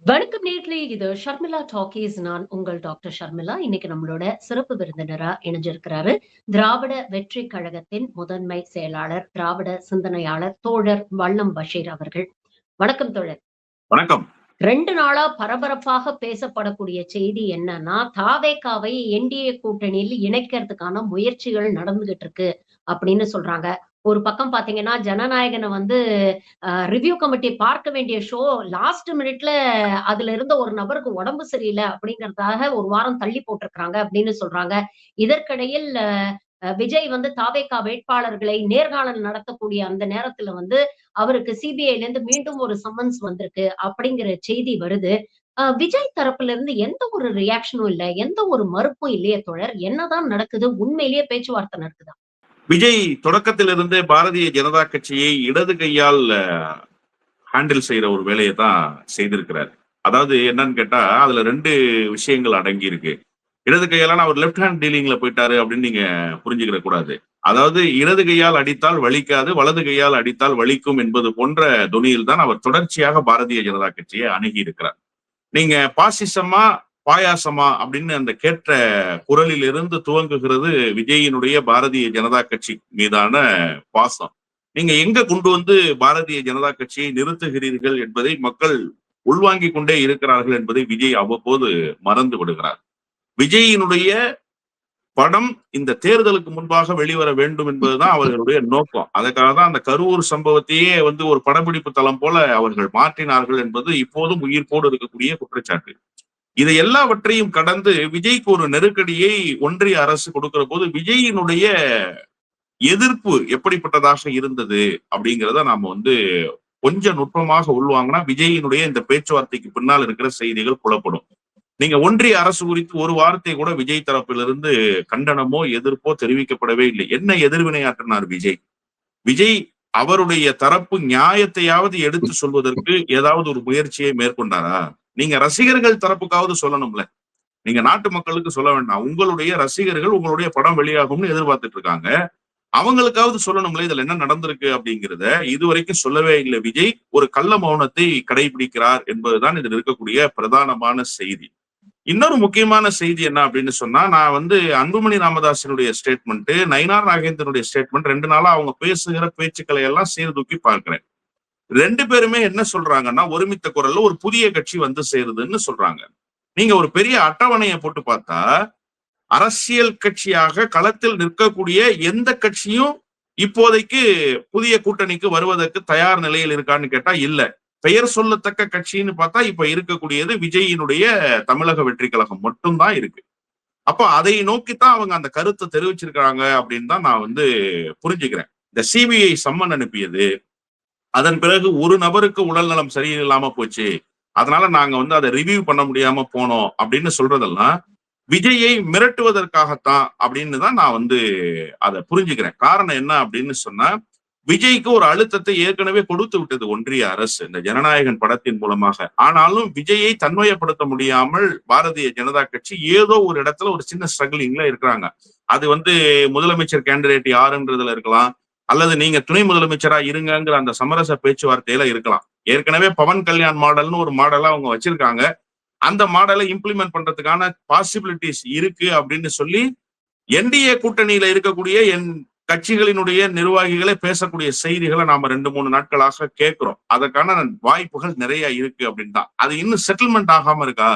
வணக்கம் நேயர்களே. இது ஷர்மிளா டாக்கீஸ். நான் உங்கள் டாக்டர் ஷர்மிளா. இன்னைக்கு நம்மளோட சிறப்பு விருந்தினரா இணைஞ்சிருக்கிறாரு. திராவிட வெற்றிக் கழகத்தின் முதன்மை செயலாளர், திராவிட சிந்தனையாளர் தோழர் வல்லம் பஷீர் அவர்கள். வணக்கம் தோழர். வணக்கம். 2 நாளா பரபரப்பாக பேசப்படக்கூடிய செய்தி என்னன்னா, தாவேகாவை என்டிஏ கூட்டணியில் இணைக்கிறதுக்கான முயற்சிகள் நடந்துகிட்டு இருக்கு அப்படின்னு சொல்றாங்க. ஒரு பக்கம் பாத்தீங்கன்னா, ஜனநாயகன வந்து ரிவ்யூ கமிட்டி பார்க்க வேண்டிய ஷோ லாஸ்ட் மினிட்ல அதுல இருந்த ஒரு நபருக்கு உடம்பு சரியில்ல அப்படிங்கிறதுக்காக 1 வாரம் தள்ளி போட்டிருக்காங்க அப்படின்னு சொல்றாங்க. இதற்கிடையில் விஜய் வந்து தாவேகா வேட்பாளர்களை நேர்காணல் நடத்தக்கூடிய அந்த நேரத்துல வந்து அவருக்கு சிபிஐல இருந்து மீண்டும் ஒரு சம்மன்ஸ் வந்திருக்கு அப்படிங்கிற செய்தி வருது. விஜய் தரப்புல இருந்து எந்த ஒரு ரியாக்ஷனும் இல்ல. எந்த ஒரு மறுப்பும் இல்லையே தோழர். என்னதான் நடக்குது? உண்மையிலேயே பேச்சுவார்த்தை நடக்குதா? விஜய் தொடக்கத்திலிருந்தே பாரதிய ஜனதா கட்சியை இடது கையால் ஹேண்டில் செய்யற ஒரு வேலையை தான் செய்திருக்கிறார். அதாவது என்னன்னு கேட்டா, அதுல 2 விஷயங்கள் அடங்கி இருக்கு. இடது கையால அவர் லெப்ட் ஹேண்ட் டீலிங்ல போயிட்டாரு அப்படின்னு நீங்க புரிஞ்சுக்கிற கூடாது. அதாவது இடது கையால் அடித்தால் வலிக்காது, வலது கையால் அடித்தால் வலிக்கும் என்பது போன்ற தொனியில் தான் அவர் தொடர்ச்சியாக பாரதிய ஜனதா கட்சியை அணுகி இருக்கிறார். நீங்க பாசிசமா பாயாசமா அப்படின்னு அந்த கேட்ட குரலில் இருந்து துவங்குகிறது விஜயினுடைய பாரதிய ஜனதா கட்சி மீதான பாசம். நீங்க எங்க கொண்டு வந்து பாரதிய ஜனதா கட்சியை நிறுத்துகிறீர்கள் என்பதை மக்கள் உள்வாங்கிக் கொண்டே இருக்கிறார்கள் என்பதை விஜய் அவ்வப்போது மறந்து விடுகிறார். விஜயினுடைய படம் இந்த தேர்தலுக்கு முன்பாக வெளிவர வேண்டும் என்பதுதான் அவர்களுடைய நோக்கம். அதுக்காக தான் அந்த கரூர் சம்பவத்தையே வந்து ஒரு படப்பிடிப்பு தளம் போல அவர்கள் மாற்றினார்கள் என்பது இப்போதும் உயிர்ப்போடு இருக்கக்கூடிய குற்றச்சாட்டு. இதை எல்லாவற்றையும் கடந்து விஜய்க்கு ஒரு நெருக்கடியை ஒன்றிய அரசு கொடுக்கிற போது விஜயினுடைய எதிர்ப்பு எப்படிப்பட்டதாக இருந்தது அப்படிங்கிறத நாம வந்து கொஞ்சம் நுட்பமாக உள்வாங்கினா விஜயினுடைய இந்த பேச்சுவார்த்தைக்கு பின்னால் இருக்கிற செய்திகள் புலப்படும். நீங்க ஒன்றிய அரசு குறித்து ஒரு வார்த்தை கூட விஜய் தரப்பிலிருந்து கண்டனமோ எதிர்ப்போ தெரிவிக்கப்படவே இல்லை. என்ன எதிர்வினையாற்றினார் விஜய்? விஜய் அவருடைய தரப்பு நியாயத்தையாவது எடுத்து சொல்வதற்கு ஏதாவது ஒரு முயற்சியை மேற்கொண்டாரா? நீங்க ரசிகர்கள் தரப்புக்காவது சொல்லணும்ல. நீங்க நாட்டு மக்களுக்கு சொல்ல வேண்டாம். உங்களுடைய ரசிகர்கள் உங்களுடைய படம் வெளியாகும்னு எதிர்பார்த்துட்டு இருக்காங்க. அவங்களுக்காவது சொல்லணும்ல இதுல என்ன நடந்திருக்கு அப்படிங்கிறத இதுவரைக்கும் சொல்லவே இல்லை. விஜய் ஒரு கள்ள மௌனத்தை கடைபிடிக்கிறார் என்பதுதான் இதில் இருக்கக்கூடிய பிரதானமான செய்தி. இன்னொரு முக்கியமான செய்தி என்ன அப்படின்னு சொன்னா, நான் வந்து அன்புமணி ராமதாசனுடைய ஸ்டேட்மெண்ட், நயினார் நாகேந்திரனுடைய ஸ்டேட்மெண்ட் 2 நாளா அவங்க பேசுகிற பேச்சுக்களை எல்லாம் சீர்தூக்கி பார்க்கிறேன். 2 பேருமே என்ன சொல்றாங்கன்னா, ஒருமித்த குரல்ல ஒரு புதிய கட்சி வந்து சேருதுன்னு சொல்றாங்க. நீங்க ஒரு பெரிய அட்டவணையை போட்டு பார்த்தா, அரசியல் கட்சியாக களத்தில் நிற்கக்கூடிய எந்த கட்சியும் இப்போதைக்கு புதிய கூட்டணிக்கு வருவதற்கு தயார் நிலையில் இருக்கான்னு கேட்டா இல்ல. பெயர் சொல்லத்தக்க கட்சின்னு பார்த்தா இப்ப இருக்கக்கூடியது விஜயினுடைய தமிழக வெற்றி கழகம் மட்டும்தான் இருக்கு. அப்ப அதை நோக்கித்தான் அவங்க அந்த கருத்தை தெரிவிச்சிருக்காங்க அப்படின்னு தான் நான் வந்து புரிஞ்சுக்கிறேன். இந்த சிபிஐ சம்மன் அனுப்பியது, அதன் பிறகு ஒரு நபருக்கு உடல் நலம் சரியில்லாம போச்சு, அதனால நாங்க வந்து அதை ரிவ்யூ பண்ண முடியாம போனோம் அப்படின்னு சொல்றதெல்லாம் விஜயை மிரட்டுவதற்காகத்தான் அப்படின்னு தான் நான் வந்து அதை புரிஞ்சுக்கிறேன். காரணம் என்ன அப்படின்னு சொன்னா, விஜய்க்கு ஒரு அழுத்தத்தை ஏற்கனவே கொடுத்து விட்டது ஒன்றிய அரசு இந்த ஜனநாயகன் படத்தின் மூலமாக. ஆனாலும் விஜயை தன்மையப்படுத்த முடியாமல் பாரதிய ஜனதா கட்சி ஏதோ ஒரு இடத்துல ஒரு சின்ன ஸ்ட்ரகிளிங்ல இருக்கிறாங்க. அது வந்து முதலமைச்சர் கேண்டிடேட் யாருன்றதுல இருக்கலாம், அல்லது நீங்க துணை முதலமைச்சரா இருங்கிற அந்த சமரச பேச்சுவார்த்தையில இருக்கலாம். ஏற்கனவே பவன் கல்யாண் மாடல்னு ஒரு மாடலா அவங்க வச்சிருக்காங்க. அந்த மாடலை இம்ப்ளிமெண்ட் பண்றதுக்கான பாசிபிலிட்டிஸ் இருக்கு அப்படின்னு சொல்லி என்டிஏ கூட்டணியில இருக்கக்கூடிய கட்சிகளினுடைய நிர்வாகிகளை பேசக்கூடிய செய்திகளை நாம 2-3 நாட்களாக கேட்கிறோம். அதற்கான வாய்ப்புகள் நிறைய இருக்கு அப்படின்னு தான். அது இன்னும் செட்டில்மெண்ட் ஆகாம இருக்கா?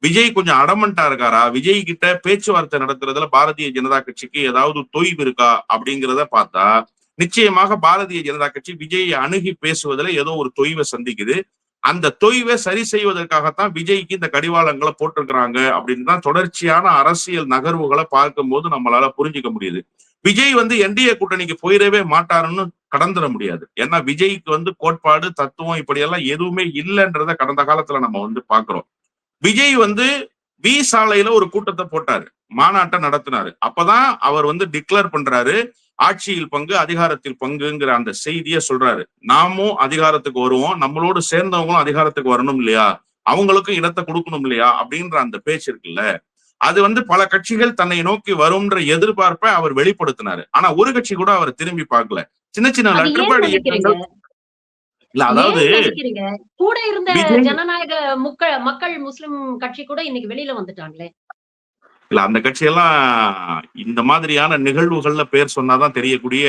விஜய் கொஞ்சம் அடமண்டா இருக்காரா? விஜய் கிட்ட பேச்சுவார்த்தை நடத்துறதுல பாரதிய ஜனதா கட்சிக்கு ஏதாவது தொய்வு இருக்கா அப்படிங்கிறத பார்த்தா நிச்சயமாக பாரதிய ஜனதா கட்சி விஜயை அணுகி பேசுவதில் ஏதோ ஒரு தொய்வை சந்திக்குது. அந்த தொய்வை சரி செய்வதற்காகத்தான் விஜய்க்கு இந்த கடிவாளங்களை போட்டிருக்கிறாங்க அப்படின்னு தான் தொடர்ச்சியான அரசியல் நகர்வுகளை பார்க்கும்போது நம்மளால புரிஞ்சுக்க முடியுது. விஜய் வந்து என்டிஏ கூட்டணிக்கு போயிடவே மாட்டாருன்னு கடந்துட முடியாது. ஏன்னா விஜய்க்கு வந்து கோட்பாடு, தத்துவம் இப்படியெல்லாம் எதுவுமே இல்லைன்றத கடந்த காலத்துல நம்ம வந்து பாக்குறோம். விஜய் வந்து வி சாலையில ஒரு கூட்டத்தை போட்டாரு, மாநாட்டை நடத்தினாரு. அப்பதான் அவர் வந்து டிக்ளேர் பண்றாரு, ஆட்சியில் பங்கு அதிகாரத்தில் பங்குங்கிற அந்த செய்தியை சொல்றாரு. நாமும் அதிகாரத்துக்கு வருவோம், நம்மளோடு சேர்ந்தவங்களும் அதிகாரத்துக்கு வரணும் இல்லையா, அவங்களுக்கும் இடத்தை கொடுக்கணும் இல்லையா அப்படின்ற அந்த பேச்சு இருக்குல்ல, அது வந்து பல கட்சிகள் தன்னை நோக்கி வரும்ன்ற எதிர்பார்ப்பை அவர் வெளிப்படுத்தினாரு. ஆனா ஒரு கட்சி கூட அவரை திரும்பி பார்க்கல. சின்ன சின்ன லெட்டர்பேட் இயக்கங்கள் இல்ல அதாவது ஏன் நினைக்கிறீங்க? கூட இருந்த விஜய் ஜனநாயக மக்கள் முஸ்லிம் கட்சி கூட இன்னைக்கு வெளியில வந்துட்டாங்களே! இல்ல அந்த கட்சியெல்லாம் இந்த மாதிரியான நிகழ்வுகள்ல பேர் சொன்னாதான் தெரியக்கூடிய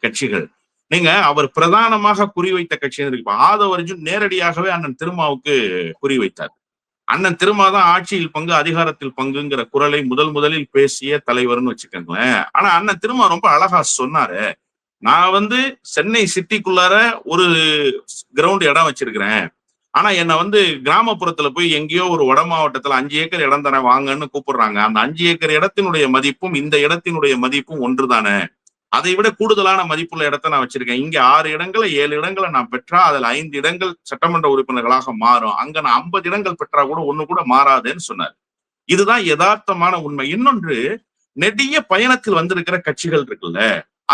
கட்சிகள். நீங்க அவர் பிரதானமாக குறிவைத்த கட்சி இருக்கு. இப்ப ஆதவ அர்ஜுன் நேரடியாகவே அண்ணன் திருமாவுக்கு குறிவைத்தார். அண்ணன் திருமா தான் ஆட்சியில் பங்கு, அதிகாரத்தில் பங்குங்கிற குரலை முதலில் பேசிய தலைவர்னு வச்சுக்கோங்களேன். ஆனா அண்ணன் திருமா ரொம்ப அழகா சொன்னாரு. நான் சென்னை சிட்டிக்குள்ளார ஒரு கிரவுண்ட் இடம் வச்சிருக்கிறேன். ஆனா என்ன கிராமப்புறத்துல போய் எங்கேயோ ஒரு வட மாவட்டத்துல 5 ஏக்கர் இடம் தரேன் வாங்கன்னு கூப்பிடுறாங்க. அந்த 5 ஏக்கர் இடத்தினுடைய மதிப்பும் இந்த இடத்தினுடைய மதிப்பும் ஒன்றுதானே. அதை விட கூடுதலான மதிப்புள்ள இடத்தை நான் வச்சிருக்கேன். இங்க 6 இடங்களை 7 இடங்களை நான் பெற்றா அதுல 5 இடங்கள் சட்டமன்ற உறுப்பினர்களாக மாறும். அங்க நான் 50 இடங்கள் பெற்றா கூட ஒண்ணு கூட மாறாதுன்னு சொன்னார். இதுதான் யதார்த்தமான உண்மை. இன்னொன்று, நெடிய பயணத்தில் வந்திருக்கிற கட்சிகள் இருக்குல்ல,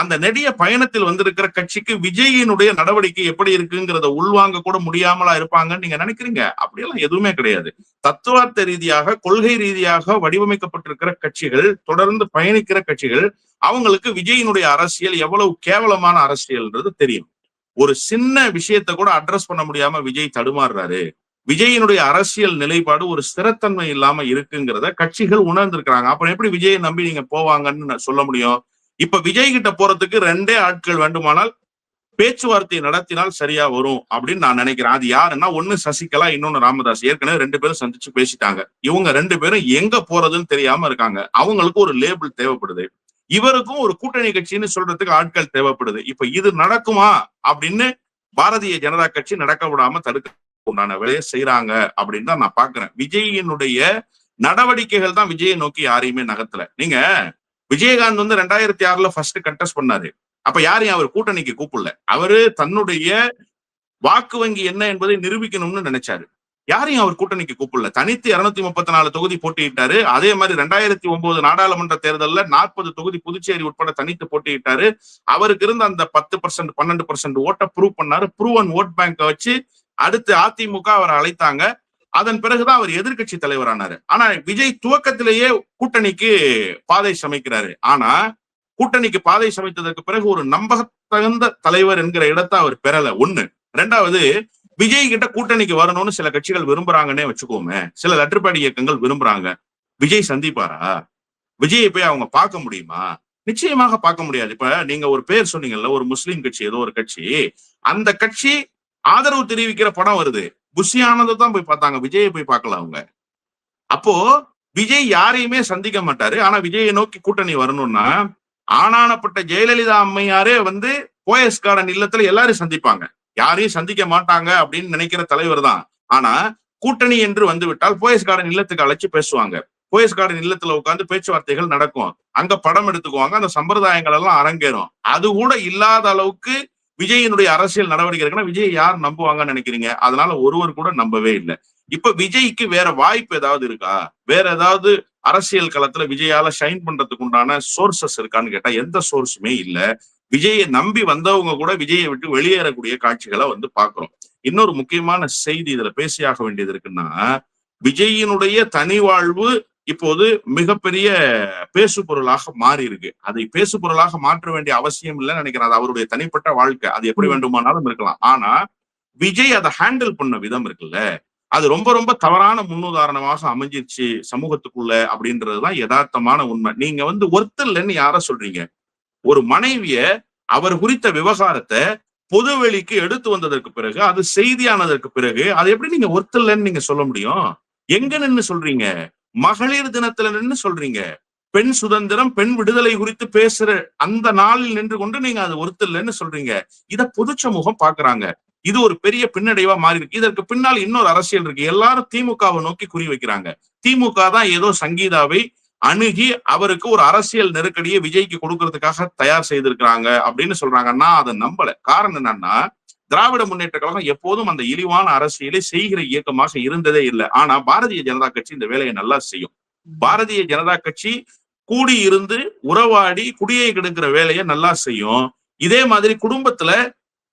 அந்த நெடிய பயணத்தில் வந்திருக்கிற கட்சிக்கு விஜயினுடைய நடவடிக்கை எப்படி இருக்குங்கிறத உள்வாங்க கூட முடியாமலா இருப்பாங்கன்னு நீங்க நினைக்கிறீங்க? அப்படியெல்லாம் எதுவுமே கிடையாது. தத்துவார்த்த ரீதியாக, கொள்கை ரீதியாக வடிவமைக்கப்பட்டிருக்கிற கட்சிகள், தொடர்ந்து பயணிக்கிற கட்சிகள், அவங்களுக்கு விஜயினுடைய அரசியல் எவ்வளவு கேவலமான அரசியல்ன்றது தெரியும். ஒரு சின்ன விஷயத்தை கூட அட்ரஸ் பண்ண முடியாம விஜய் தடுமாறுறாரு. விஜயினுடைய அரசியல் நிலைப்பாடு ஒரு ஸ்திரத்தன்மை இல்லாம இருக்குங்கிறத கட்சிகள் உணர்ந்திருக்கிறாங்க. அப்புறம் எப்படி விஜயை நம்பி நீங்க போவாங்கன்னு சொல்ல முடியும்? இப்ப விஜய் கிட்ட போறதுக்கு 2 ஆட்கள் வேண்டுமானால் பேச்சுவார்த்தை நடத்தினால் சரியா வரும் அப்படின்னு நான் நினைக்கிறேன். அது யாருன்னா, ஒண்ணு சசிகலா, இன்னொன்னு ராமதாஸ். ஏற்கனவே 2 பேரும் சந்திச்சு பேசிட்டாங்க. இவங்க 2 பேரும் எங்க போறதுன்னு தெரியாம இருக்காங்க. அவங்களுக்கு ஒரு லேபிள் தேவைப்படுது. இவருக்கும் ஒரு கூட்டணி கட்சின்னு சொல்றதுக்கு ஆட்கள் தேவைப்படுது. இப்ப இது நடக்குமா அப்படின்னு பாரதிய ஜனதா கட்சி நடக்க விடாம தடுக்க உண்டான வேலையை செய்யறாங்க அப்படின்னு தான் நான் பாக்குறேன். விஜயினுடைய நடவடிக்கைகள் தான் விஜயை நோக்கி யாரையுமே நகர்த்தல. நீங்க விஜயகாந்த் 2006ல ஃபர்ஸ்ட் கண்டெஸ்ட் பண்ணாரு. அப்ப யாரையும் அவர் கூட்டணிக்கு கூப்பிடல. அவரு தன்னுடைய வாக்கு வங்கி என்ன என்பதை நிரூபிக்கணும்னு நினைச்சாரு. யாரையும் அவர் கூட்டணிக்கு கூப்பிடல. தனித்து 234 தொகுதி போட்டியிட்டாரு. அதே மாதிரி 2009 நாடாளுமன்ற தேர்தலில் 40 தொகுதி புதுச்சேரி உட்பட தனித்து போட்டியிட்டாரு. அவருக்கு இருந்த அந்த 10% 12% ஓட்டை ப்ரூவ் பண்ணாரு. ப்ரூவன் ஓட் பேங்கை வச்சு அடுத்து அதிமுக அவரை அழைத்தாங்க. அதன் பிறகுதான் அவர் எதிர்கட்சி தலைவரானாரு. ஆனா விஜய் துவக்கத்திலேயே கூட்டணிக்கு பாதை சமைக்கிறாரு. ஆனா கூட்டணிக்கு பாதை சமைத்ததற்கு பிறகு ஒரு நம்பத்தகுந்த தலைவர் என்கிற இடத்தை அவர் பெறல. ஒண்ணு. 2வது, விஜய் கிட்ட கூட்டணிக்கு வரணும்னு சில கட்சிகள் விரும்புறாங்கன்னே வச்சுக்கோமே. சில லட்டுப்பாடி இயக்கங்கள் விரும்புறாங்க. விஜய் சந்திப்பாரா? விஜயை போய் அவங்க பார்க்க முடியுமா? நிச்சயமாக பார்க்க முடியாது. இப்ப நீங்க ஒரு பேர் சொன்னீங்கல்ல, ஒரு முஸ்லீம் கட்சி, ஏதோ ஒரு கட்சி. அந்த கட்சி ஆதரவு தெரிவிக்கிற படம் வருது. புஷி ஆனந்தை தான் போய் பார்த்தாங்க. விஜயை போய் பார்க்கல அவங்க. அப்போ விஜய் யாரையுமே சந்திக்க மாட்டாரு. ஆனா விஜயை நோக்கி கூட்டணி வரணும்னா, ஆனானப்பட்ட ஜெயலலிதா அம்மையாரே போயஸ் கார்டன் இல்லத்துல எல்லாரும் சந்திப்பாங்க. யாரையும் சந்திக்க மாட்டாங்க அப்படின்னு நினைக்கிற தலைவர் தான். ஆனா கூட்டணி என்று வந்துவிட்டால் போயஸ் கார்டன் இல்லத்துக்கு அழைச்சு பேசுவாங்க. போயஸ் கார்டன் இல்லத்துல உட்கார்ந்து பேச்சுவார்த்தைகள் நடக்கும். அங்க படம் எடுத்துக்குவாங்க. அந்த சம்பிரதாயங்கள் எல்லாம் அரங்கேறும். அது கூட இல்லாத அளவுக்கு விஜயினுடைய அரசியல் நடவடிக்கை இருக்குன்னா விஜய் யார் நம்புவாங்கன்னு நினைக்கிறீங்க? அதனால ஒருவர் கூட நம்பவே இல்லை. இப்ப விஜய்க்கு வேற வாய்ப்பு ஏதாவது இருக்கா? வேற ஏதாவது அரசியல் களத்துல விஜயால ஷைன் பண்றதுக்கு உண்டான சோர்சஸ் இருக்கான்னு கேட்டா எந்த சோர்ஸுமே இல்ல. விஜயை நம்பி வந்தவங்க கூட விஜயை விட்டு வெளியேறக்கூடிய காட்சிகளை பாக்குறோம். இன்னொரு முக்கியமான செய்தி இதுல பேசியாக வேண்டியது இருக்குன்னா, விஜயினுடைய தனி வாழ்வு இப்போது மிகப்பெரிய பேசு பொருளாக மாறி இருக்கு. அதை பேசு பொருளாக மாற்ற வேண்டிய அவசியம் இல்லைன்னு நினைக்கிறேன். அது அவருடைய தனிப்பட்ட வாழ்க்கை. அது எப்படி வேண்டுமானாலும் இருக்கலாம். ஆனா விஜய் அதை ஹேண்டில் பண்ண விதம் இருக்குல்ல, அது ரொம்ப ரொம்ப தவறான முன்னுதாரணமாக அமைஞ்சிருச்சு சமூகத்துக்குள்ள அப்படின்றதுதான் யதார்த்தமான உண்மை. நீங்க ஒர்த் இல்லைன்னு யார சொல்றீங்க? ஒரு மனைவிய அவர் குறித்த விவகாரத்தை பொதுவெளிக்கு எடுத்து வந்ததற்கு பிறகு, அது செய்தியானதற்கு பிறகு, அது எப்படி நீங்க ஒர்த் இல்லைன்னு நீங்க சொல்ல முடியும்? எங்க நின்னு சொல்றீங்க? மகளிர் தினத்துல நின்னு சொல்றீங்க. பெண் சுதந்திரம், பெண் விடுதலை குறித்து பேசுற அந்த நாளில் நின்று கொண்டு நீங்க அது ஒர்த் இல்லைன்னு சொல்றீங்க. இத பொது சமூகம் பாக்குறாங்க. இது ஒரு பெரிய பின்னடைவா மாறி இருக்கு. இதற்கு பின்னால் இன்னொரு அரசியல் இருக்கு. எல்லாரும் திமுகவை நோக்கி குறி வைக்கிறாங்க. திமுக தான் ஏதோ சங்கீதாவை அணுகி அவருக்கு ஒரு அரசியல் நெருக்கடியை விஜய்க்கு கொடுக்கறதுக்காக தயார் செய்திருக்கிறாங்க அப்படின்னு சொல்றாங்க. நான் அதை நம்பல. காரணம் என்னன்னா, திராவிட முன்னேற்ற கழகம் எப்போதும் அந்த இழிவான அரசியலை செய்கிற இயக்கமாக இருந்ததே இல்லை. ஆனா பாரதிய ஜனதா கட்சி இந்த வேலையை நல்லா செய்யும். பாரதிய ஜனதா கட்சி கூடி இருந்து உறவாடி குடியை கெடுக்கிற வேலையை நல்லா செய்யும். இதே மாதிரி குடும்பத்துல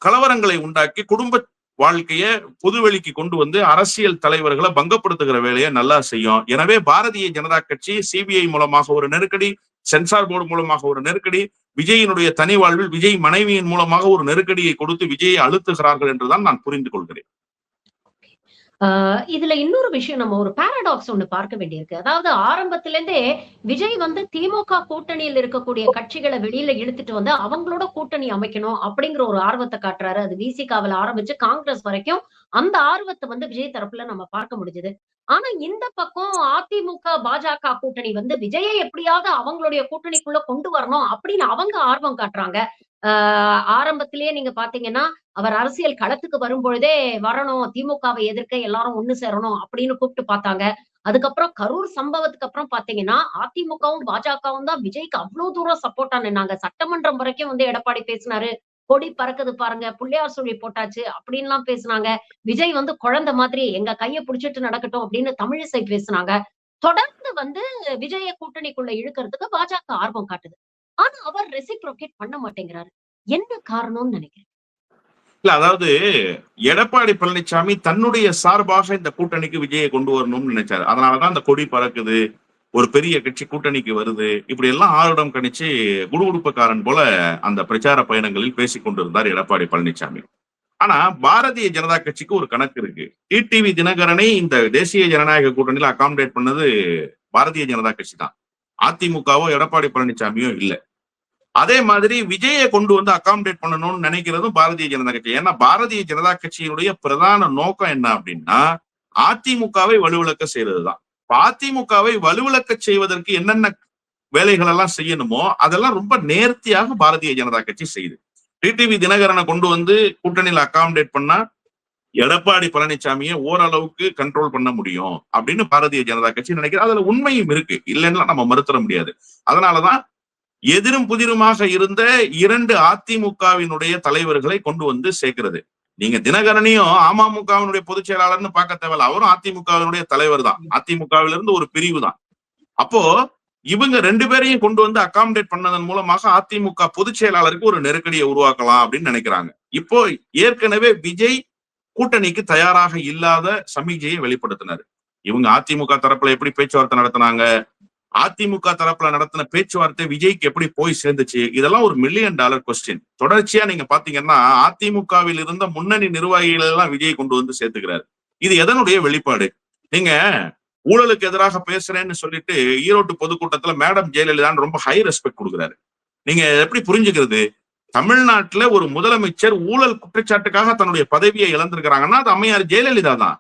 கலவரங்களை உண்டாக்கி குடும்ப வாழ்க்கைய பொதுவெளிக்கு கொண்டு வந்து அரசியல் தலைவர்களை பங்கப்படுத்துகிற வேலையை நல்லா செய்யும். எனவே பாரதிய ஜனதா கட்சி சிபிஐ மூலமாக ஒரு நெருக்கடி, சென்சார் போர்டு மூலமாக ஒரு நெருக்கடி, விஜயினுடைய தனி வாழ்வில் விஜய் மனைவியின் மூலமாக ஒரு நெருக்கடியை கொடுத்து விஜயை அழுத்துகிறார்கள் என்றுதான் நான் புரிந்து கொள்கிறேன். இதுல இன்னொரு விஷயம் நம்ம ஒரு பாராடாக்ஸ் ஒண்ணு பார்க்க வேண்டியிருக்கு. அதாவது ஆரம்பத்துல இருந்தே விஜய் வந்து திமுக கூட்டணியில் இருக்கக்கூடிய கட்சிகளை வெளியில இழுத்துட்டு வந்து அவங்களோட கூட்டணி அமைக்கணும் அப்படிங்கிற ஒரு ஆர்வத்தை காட்டுறாரு. அது விசிகாவில் ஆரம்பிச்சு காங்கிரஸ் வரைக்கும் அந்த ஆர்வத்தை வந்து விஜய் தரப்புல நம்ம பார்க்க முடிஞ்சது. ஆனா இந்த பக்கம் அதிமுக பாஜக கூட்டணி வந்து விஜயை எப்படியாவது அவங்களுடைய கூட்டணிக்குள்ள கொண்டு வரணும் அப்படின்னு அவங்க ஆர்வம் காட்டுறாங்க. ஆரம்பத்திலேயே நீங்க பாத்தீங்கன்னா அவர் அரசியல் களத்துக்கு வரும்பொழுதே வரணும், திமுகவை எதிர்க்க எல்லாரும் ஒண்ணு சேரணும் அப்படின்னு கூப்பிட்டு பார்த்தாங்க. அதுக்கப்புறம் கரூர் சம்பவத்துக்கு அப்புறம் பாத்தீங்கன்னா, அதிமுகவும், பாஜகவும் தான் விஜய்க்கு அவ்ளோ தூரம் சப்போர்ட்டா நின்னாங்க. சட்டமன்றம் வரைக்கும் வந்து எடப்பாடி பேசினாரு. கொடி பறக்குது பாருங்க, புள்ளையார் சுழி போட்டாச்சு அப்படின்லாம் பேசுனாங்க. விஜய் வந்து குழந்தை மாதிரி எங்க கைய புடிச்சிட்டு நடக்கட்டும் அப்படின்னு தமிழிசை பேசுனாங்க. தொடர்ந்து வந்து விஜய கூட்டணிக்குள்ள இழுக்கிறதுக்கு பாஜக ஆர்வம் காட்டுது. ஆனா அவர் ரெசிப்ரோகேட் பண்ண மாட்டேங்கிறாரு. என்ன காரணம்னு நினைக்கிறேன்? இல்ல அதாவது எடப்பாடி பழனிசாமி தன்னுடைய சார்பாக இந்த கூட்டணிக்கு விஜயை கொண்டு வரணும்னு நினைச்சாரு. அதனாலதான் அந்த கொடி பறக்குது, ஒரு பெரிய கட்சி கூட்டணிக்கு வருது, இப்படி எல்லாம் ஆருடம் கணிச்சு குடுகுடுப்புக்காரன் போல அந்த பிரச்சார பயணங்களில் பேசிக் கொண்டிருந்தார் எடப்பாடி பழனிசாமி. ஆனா பாரதிய ஜனதா கட்சிக்கு ஒரு கணக்கு இருக்கு. டிடிவி தினகரனை இந்த தேசிய ஜனநாயக கூட்டணியில அகாமடேட் பண்ணது பாரதிய ஜனதா கட்சி தான். அதிமுகவோ எடப்பாடி பழனிசாமியோ இல்ல. அதே மாதிரி விஜயை கொண்டு வந்து அகாமடேட் பண்ணணும்னு நினைக்கிறதும் பாரதிய ஜனதா கட்சி. ஏன்னா பாரதிய ஜனதா கட்சியினுடைய பிரதான நோக்கம் என்ன அப்படின்னா அதிமுகவை வலுவிழக்க செய்யறதுதான். அதிமுகவை வலுவிழக்க செய்வதற்கு என்னென்ன வேலைகள் எல்லாம் செய்யணுமோ அதெல்லாம் ரொம்ப நேர்த்தியாக பாரதிய ஜனதா கட்சி செய்யுது. டிடிவி தினகரனை கொண்டு வந்து கூட்டணியில அகாமடேட் பண்ணா எடப்பாடி பழனிசாமியை ஓரளவுக்கு கண்ட்ரோல் பண்ண முடியும் அப்படின்னு பாரதிய ஜனதா கட்சி நினைக்கிறது. அதுல உண்மையும் இருக்கு, இல்லைன்னா நம்ம மறுத்தர முடியாது. அதனாலதான் எதிரும் புதிருமாக இருந்த 2 அதிமுகவினுடைய தலைவர்களை கொண்டு வந்து சேர்க்கிறது. நீங்க தினகரனையும் அமமுகவினுடைய பொதுச் செயலாளர்னு பார்க்க தேவையில்ல, அவரும் அதிமுகவினுடைய தலைவர் தான், அதிமுகவிலிருந்து ஒரு பிரிவு தான். அப்போ இவங்க 2 பேரையும் கொண்டு வந்து அகாமடேட் பண்ணதன் மூலமாக அதிமுக பொதுச் செயலாளருக்கு ஒரு நெருக்கடியை உருவாக்கலாம் அப்படின்னு நினைக்கிறாங்க. இப்போ ஏற்கனவே விஜய் கூட்டணிக்கு தயாராக இல்லாத சமிக்ஞையை வெளிப்படுத்தினார். இவங்க அதிமுக தரப்புல எப்படி பேச்சுவார்த்தை நடத்தினாங்க, அதிமுக தரப்புல நடத்தின பேச்சுவார்த்தை விஜய்க்கு எப்படி போய் சேர்ந்துச்சு, இதெல்லாம் ஒரு $1 மில்லியன் கொஸ்டின். தொடர்ச்சியா நீங்க பாத்தீங்கன்னா அதிமுகவில் இருந்த முன்னணி நிர்வாகிகள் எல்லாம் விஜய் கொண்டு வந்து சேர்த்துக்கிறாரு. இது எதனுடைய வெளிப்பாடு? நீங்க ஊழலுக்கு எதிராக பேசுறேன்னு சொல்லிட்டு ஈரோட்டு பொதுக்கூட்டத்துல மேடம் ஜெயலலிதான் ரொம்ப ஹை ரெஸ்பெக்ட் கொடுக்குறாரு. நீங்க எப்படி புரிஞ்சுக்கிறது? தமிழ்நாட்டுல ஒரு முதலமைச்சர் ஊழல் குற்றச்சாட்டுக்காக தன்னுடைய பதவியை இழந்திருக்கிறாங்கன்னா அது அம்மையார் ஜெயலலிதா தான்.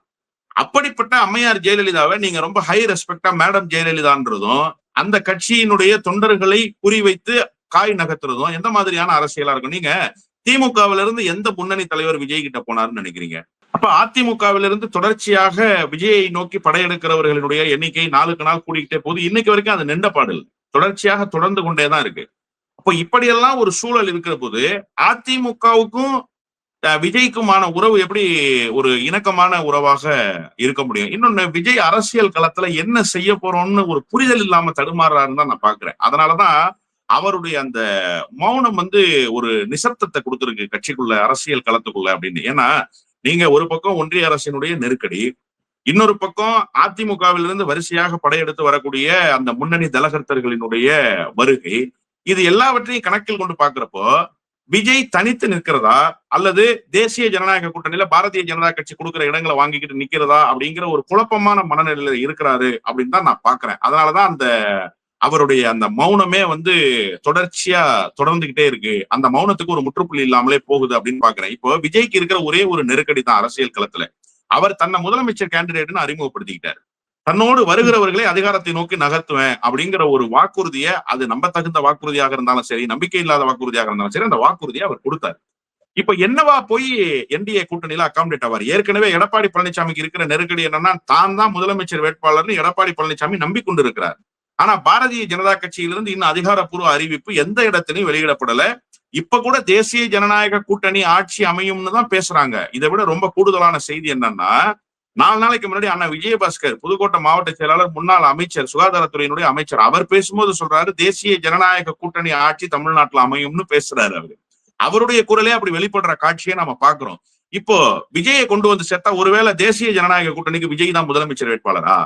அப்படிப்பட்ட அம்மையார் ஜெயலலிதாவை நீங்க ரொம்ப ஹை ரெஸ்பெக்டா மேடம் ஜெயலலிதான்றதும் அந்த கட்சியினுடைய தொண்டர்களை குறிவைத்து காய் நகர்த்துறதும் எந்த மாதிரியான அரசியலா இருக்கும்? நீங்க திமுகவிலிருந்து எந்த முன்னணி தலைவர் விஜய் கிட்ட போனாருன்னு நினைக்கிறீங்க? அப்ப அதிமுகவிலிருந்து தொடர்ச்சியாக விஜயை நோக்கி படையெடுக்கிறவர்களுடைய எண்ணிக்கை நாளுக்கு நாள் கூடிக்கிட்டே போகுது. இன்னைக்கு வரைக்கும் அது நின்ற பாடல் தொடர்ச்சியாக தொடர்ந்து கொண்டேதான் இருக்கு. அப்போ இப்படியெல்லாம் ஒரு சூழல் இருக்கிற போது அதிமுகவுக்கும் விஜய்க்குமான உறவு எப்படி ஒரு இணக்கமான உறவாக இருக்க முடியும்? இன்னொன்னு, விஜய் அரசியல் களத்துல என்ன செய்ய போறோம்னு ஒரு புரிதல் இல்லாம தடுமாறுறாருன்னு தான் நான் பாக்குறேன். அதனாலதான் அவருடைய அந்த மௌனம் வந்து ஒரு நிசப்தத்தை கொடுத்துருக்கு கட்சிக்குள்ள, அரசியல் களத்துக்குள்ள அப்படின்னு. ஏன்னா நீங்க ஒரு பக்கம் ஒன்றிய அரசினுடைய நெருக்கடி, இன்னொரு பக்கம் அதிமுகவிலிருந்து வரிசையாக படையெடுத்து வரக்கூடிய அந்த முன்னணி தலகர்த்தர்களினுடைய வருகை, இது எல்லாவற்றையும் கணக்கில் கொண்டு பாக்குறப்போ விஜய் தனித்து நிற்கிறதா அல்லது தேசிய ஜனநாயக கூட்டணியில பாரதிய ஜனதா கட்சி கொடுக்கிற இடங்களை வாங்கிக்கிட்டு நிக்கிறதா அப்படிங்கிற ஒரு குழப்பமான மனநிலையில இருக்கிறாரு அப்படின்னு தான் நான் பாக்குறேன். அதனாலதான் அந்த அவருடைய அந்த மௌனமே வந்து தொடர்ச்சியா தொடர்ந்துகிட்டே இருக்கு. அந்த மௌனத்துக்கு ஒரு முற்றுப்புள்ளி இல்லாமலே போகுது அப்படின்னு பாக்குறேன். இப்போ விஜய்க்கு இருக்கிற ஒரே ஒரு நெருக்கடி தான் அரசியல் களத்துல. அவர் தன்னை முதலமைச்சர் கேண்டிடேட்னு அறிமுகப்படுத்திக்கிட்டார். தன்னோடு வருகிறவர்களை அதிகாரத்தை நோக்கி நகர்த்துவேன் அப்படிங்கிற ஒரு வாக்குறுதியை, அது நம்ப தகுந்த வாக்குறுதியாக இருந்தாலும் சரி, நம்பிக்கை இல்லாத வாக்குறுதியாக இருந்தாலும் சரி, அந்த வாக்குறுதியை அவர் கொடுத்தார். இப்ப என்னவா போய் என்டிஏ கூட்டணியில அகாமடேட் ஆவார்? ஏற்கனவே எடப்பாடி பழனிசாமிக்கு இருக்கிற நெருக்கடி என்னன்னா, தான் தான் முதலமைச்சர் வேட்பாளர்னு எடப்பாடி பழனிசாமி நம்பிக்கொண்டு இருக்கிறார். ஆனா பாரதிய ஜனதா கட்சியிலிருந்து இன்னும் அதிகாரப்பூர்வ அறிவிப்பு எந்த இடத்திலையும் வெளியிடப்படல. இப்ப கூட தேசிய ஜனநாயக கூட்டணி ஆட்சி அமையும்னு தான் பேசுறாங்க. இதை விட ரொம்ப கூடுதலான செய்தி என்னன்னா, 4 நாளைக்கு முன்னாடி அண்ணா விஜயபாஸ்கர், புதுக்கோட்டை மாவட்ட செயலாளர், முன்னாள் அமைச்சர், சுகாதாரத்துறையினுடைய அமைச்சர், அவர் பேசும்போது சொல்றாரு தேசிய ஜனநாயக கூட்டணி ஆட்சி தமிழ்நாட்டுல அமையும்னு பேசுறாரு. அவருடைய குரலே அப்படி வெளிப்படுற காட்சியை நாம பாக்குறோம். இப்போ விஜயை கொண்டு வந்து சேர்த்தா ஒருவேளை தேசிய ஜனநாயக கூட்டணிக்கு விஜய் தான் முதலமைச்சர் வேட்பாளரா,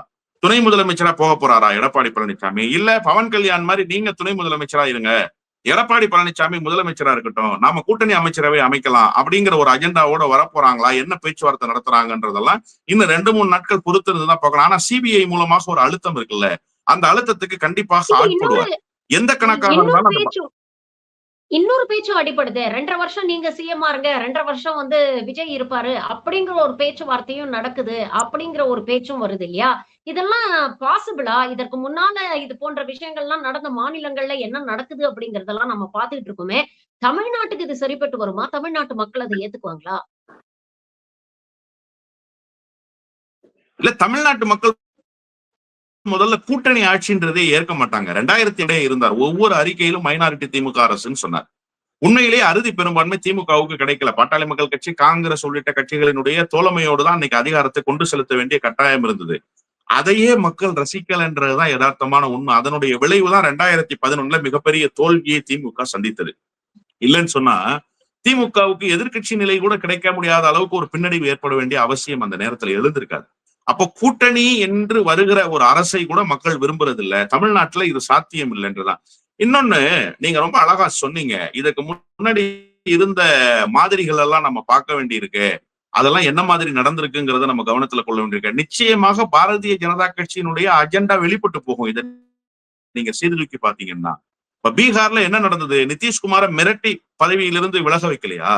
துணை முதலமைச்சரா போக போறாரா எடப்பாடி பழனிசாமி? இல்ல பவன் கல்யாண் மாதிரி நீங்க துணை முதலமைச்சரா இருங்க, எடப்பாடி பழனிசாமி முதலமைச்சரா இருக்கட்டும், நாம கூட்டணி அமைச்சரவை அமைக்கலாம் அப்படிங்கிற ஒரு அஜெண்டாவோட வரப்போறாங்களா? என்ன பேச்சுவார்த்தை நடத்துறாங்கன்றதெல்லாம் இன்னும் 2-3 நாட்கள் பொறுத்து இருந்துதான் பார்க்கலாம். ஆனா சிபிஐ மூலமாக ஒரு அழுத்தம் இருக்குல்ல, அந்த அழுத்தத்துக்கு கண்டிப்பாக ஆட்படுவார். எந்த கணக்காக இருந்தாலும் இன்னொரு பேச்சும் அடிப்படுது. 2.5 வருஷம் நீங்க சிஎம்மா இருங்க. 2.5 வருஷம் வந்து விஜய் இருப்பாரு. அப்படிங்கிற ஒரு பேச்சுவார்த்தையும் நடக்குது. அப்படிங்கிற ஒரு பேச்சும் வருது இல்லையா? இதெல்லாம் பாசிபிளா? இதற்கு முன்னால இது போன்ற விஷயங்கள்லாம் நடந்த மாநிலங்கள்ல என்ன நடக்குது அப்படிங்கிறதெல்லாம் நம்ம பார்த்துட்டு இருக்கோமே. தமிழ்நாட்டுக்கு இது சரிப்பட்டு வருமா? தமிழ்நாட்டு மக்கள் அதை ஏத்துக்குவாங்களா? இல்ல தமிழ்நாட்டு மக்கள் முதல்ல கூட்டணி ஆட்சின்றதே ஏற்க மாட்டாங்க. 2000 இருந்தார். ஒவ்வொரு அறிக்கையிலும் மைனாரிட்டி திமுக அரசுன்னு சொன்னார். உண்மையிலேயே அறுதி பெரும்பான்மை திமுகவுக்கு கிடைக்கல. பாட்டாளி மக்கள் கட்சி, காங்கிரஸ் உள்ளிட்ட கட்சிகளினுடைய தோழமையோடு தான் இன்னைக்கு அதிகாரத்தை கொண்டு செலுத்த வேண்டிய கட்டாயம் இருந்தது. அதையே மக்கள் ரசிக்கலன்றதுதான் யதார்த்தமான உண்மை. அதனுடைய விளைவுதான் 2011 மிகப்பெரிய தோல்வியை திமுக சந்தித்தது. இல்லைன்னு சொன்னா திமுகவுக்கு எதிர்கட்சி நிலை கூட கிடைக்க முடியாத அளவுக்கு ஒரு பின்னடைவு ஏற்பட வேண்டிய அவசியம் அந்த நேரத்துல எழுந்திருக்காது. அப்போ கூட்டணி என்று வருகிற ஒரு அரசை கூட மக்கள் விரும்புறது இல்ல. தமிழ்நாட்டுல இது சாத்தியம் இல்லைன்றதான். இன்னொன்னு நீங்க ரொம்ப அழகா சொன்னீங்க, இதுக்கு முன்னாடி இருந்த மாதிரிகள் எல்லாம் நம்ம பார்க்க வேண்டி இருக்கு, அதெல்லாம் என்ன மாதிரி நடந்திருக்குங்கிறத நம்ம கவனத்துல கொள்ள வேண்டியிருக்கு. நிச்சயமாக பாரதிய ஜனதா கட்சியினுடைய அஜெண்டா வெளிப்பட்டு போகும். இதை நீங்க சீர்தூக்கி பாத்தீங்கன்னா, இப்ப பீகார்ல என்ன நடந்தது? நிதிஷ்குமாரை மிரட்டி பதவியிலிருந்து விலக வைக்கலையா?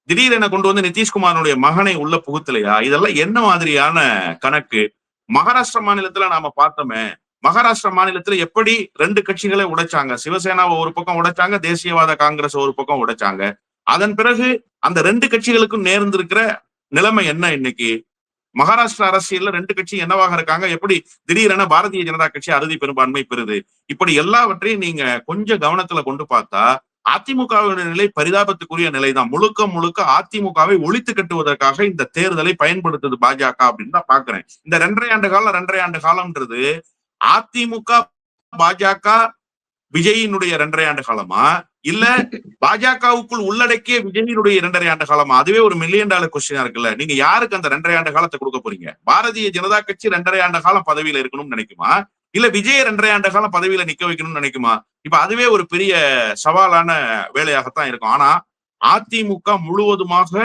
திடீரென கொண்டு வந்து நிதிஷ்குமாரனுடைய மகனை உள்ள புகுத்தலையா? இதெல்லாம் என்ன மாதிரியான கணக்கு? மகாராஷ்டிரா மாநிலத்துல நாம பார்த்தோமே, மகாராஷ்டிரா மாநிலத்துல எப்படி 2 கட்சிகளை உடைச்சாங்க. சிவசேனாவை ஒரு பக்கம் உடைச்சாங்க, தேசியவாத காங்கிரஸ் ஒரு பக்கம் உடைச்சாங்க. அதன் பிறகு அந்த 2 கட்சிகளுக்கும் நேர்ந்திருக்கிற நிலைமை என்ன இன்னைக்கு? மகாராஷ்டிரா அரசியல்ல 2 கட்சி என்னவாக இருக்காங்க? எப்படி திடீரென பாரதிய ஜனதா கட்சி அறுதி பெரும்பான்மை பெறுது? இப்படி எல்லாவற்றையும் நீங்க கொஞ்சம் கவனத்துல கொண்டு பார்த்தா அதிமுகவினுடைய நிலை பரிதாபத்துக்குரிய நிலைதான். முழுக்க முழுக்க அதிமுகவை ஒழித்து கட்டுவதற்காக இந்த தேர்தலை பயன்படுத்துது பாஜக அப்படின்னு தான் பாக்குறேன். இந்த 2.5 ஆண்டு காலம்ன்றது அதிமுக பாஜக விஜயினுடைய 2.5 ஆண்டு காலமா, இல்ல பாஜகவுக்குள் உள்ளடக்கிய விஜயினுடைய 2.5 ஆண்டு காலமா? அதுவே ஒரு $1 மில்லியன் கொஸ்டினா இருக்குல்ல. நீங்க யாருக்கு அந்த 2.5 ஆண்டு காலத்தை கொடுக்க போறீங்க? பாரதிய ஜனதா கட்சி 2.5 ஆண்டு காலம் பதவியில இருக்கணும்னு நினைக்குமா, இல்ல விஜய் 2.5 ஆண்டு காலம் பதவியில நிக்க வைக்கணும்னு நினைக்குமா? இப்ப அதுவே ஒரு பெரிய சவாலான வேலையாகத்தான் இருக்கும். ஆனா அதிமுக முழுவதுமாக